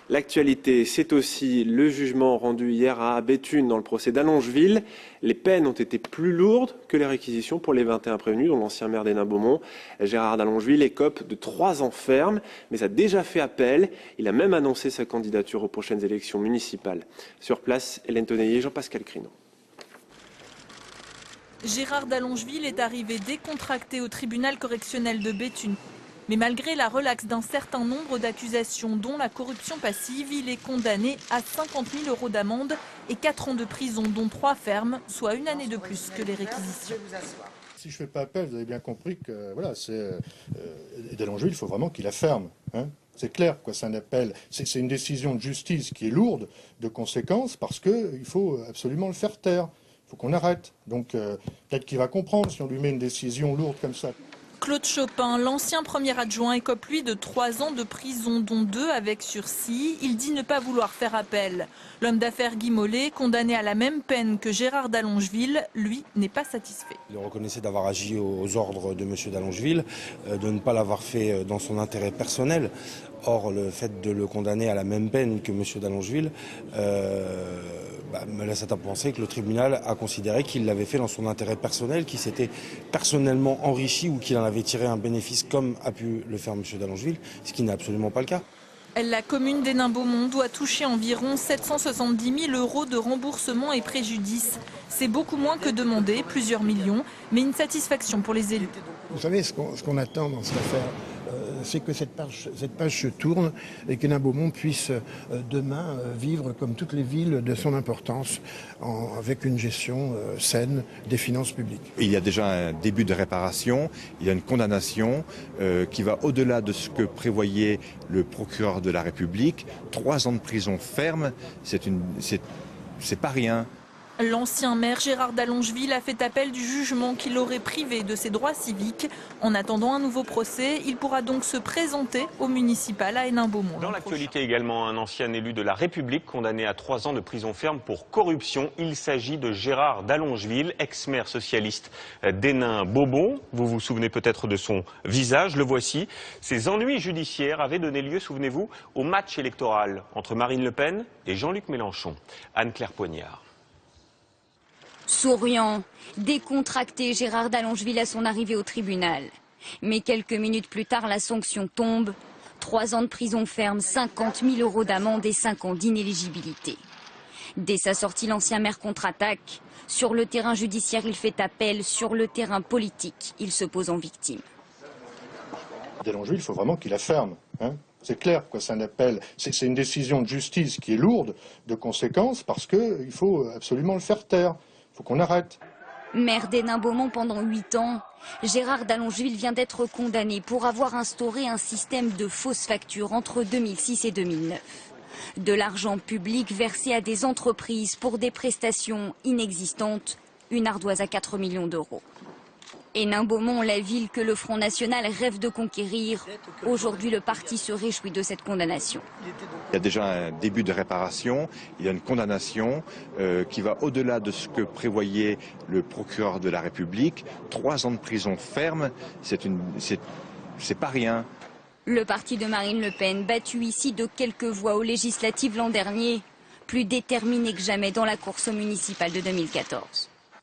L'actualité, c'est aussi le jugement rendu hier à Béthune dans le procès d'Allongeville. Les peines ont été plus lourdes que les réquisitions pour les 21 prévenus, dont l'ancien maire d'Hénin-Beaumont. Gérard d'Allongeville écope de 3 ans ferme, mais a déjà fait appel. Il a même annoncé sa candidature aux prochaines élections municipales. Sur place, Hélène Tonneillet et Jean-Pascal Crino. Gérard d'Allongeville est arrivé décontracté au tribunal correctionnel de Béthune. Mais malgré la relaxe d'un certain nombre d'accusations, dont la corruption passive, il est condamné à 50 000 € d'amende et 4 ans de prison, dont 3 fermes, soit 1 année de plus que les réquisitions. Si je ne fais pas appel, vous avez bien compris que voilà, d'Allongeville, il faut vraiment qu'il la ferme. Hein. C'est clair, quoi, c'est un appel. C'est une décision de justice qui est lourde de conséquences parce qu'il faut absolument le faire taire. Il faut qu'on arrête. Donc peut-être qu'il va comprendre si on lui met une décision lourde comme ça. Claude Chopin, l'ancien premier adjoint, écope lui de 3 ans de prison, dont 2 avec sursis. Il dit ne pas vouloir faire appel. L'homme d'affaires Guy Mollet, condamné à la même peine que Gérard d'Allongeville, lui, n'est pas satisfait. Il reconnaissait d'avoir agi aux ordres de M. d'Allongeville, de ne pas l'avoir fait dans son intérêt personnel. Or, le fait de le condamner à la même peine que M. d'Allongeville me laisse à penser que le tribunal a considéré qu'il l'avait fait dans son intérêt personnel, qu'il s'était personnellement enrichi ou qu'il en avait tiré un bénéfice comme a pu le faire M. d'Allongeville, ce qui n'est absolument pas le cas. La commune d'Hénin-Beaumont doit toucher environ 770 000 € de remboursement et préjudice. C'est beaucoup moins que demandé, plusieurs millions, mais une satisfaction pour les élus. Vous savez, ce qu'on attend dans cette affaire, c'est que cette page se tourne et qu'Hénin-Beaumont puisse demain vivre comme toutes les villes de son importance, avec une gestion saine des finances publiques. Il y a déjà un début de réparation, il y a une condamnation qui va au-delà de ce que prévoyait le procureur de la République. 3 ans de prison ferme, c'est pas rien. L'ancien maire Gérard d'Allongeville a fait appel du jugement qui l'aurait privé de ses droits civiques. En attendant un nouveau procès, il pourra donc se présenter au municipal à Hénin-Beaumont. Dans l'actualité également, un ancien élu de la République condamné à 3 ans de prison ferme pour corruption. Il s'agit de Gérard d'Allongeville, ex-maire socialiste d'Hénin-Beaumont. Vous vous souvenez peut-être de son visage, le voici. Ses ennuis judiciaires avaient donné lieu, souvenez-vous, au match électoral entre Marine Le Pen et Jean-Luc Mélenchon. Anne-Claire Poignard. Souriant, décontracté, Gérard d'Allongeville à son arrivée au tribunal. Mais quelques minutes plus tard, la sanction tombe. 3 ans de prison ferme, 50 000 € d'amende et 5 ans d'inéligibilité. Dès sa sortie, l'ancien maire contre-attaque. Sur le terrain judiciaire, il fait appel. Sur le terrain politique, il se pose en victime. D'Allongeville, il faut vraiment qu'il la ferme. Hein. C'est clair, quoi, c'est un appel. C'est une décision de justice qui est lourde de conséquences parce qu'il faut absolument le faire taire. Il faut qu'on arrête. Maire d'Hénin-Beaumont pendant 8 ans, Gérard d'Allongeville vient d'être condamné pour avoir instauré un système de fausses factures entre 2006 et 2009. De l'argent public versé à des entreprises pour des prestations inexistantes, une ardoise à 4 millions d'euros. Hénin-Beaumont, la ville que le Front National rêve de conquérir. Aujourd'hui, le parti se réjouit de cette condamnation. Il y a déjà un début de réparation, il y a une condamnation qui va au-delà de ce que prévoyait le procureur de la République. 3 ans de prison ferme, c'est pas rien. Le parti de Marine Le Pen, battu ici de quelques voix aux législatives l'an dernier, plus déterminé que jamais dans la course municipale de 2014.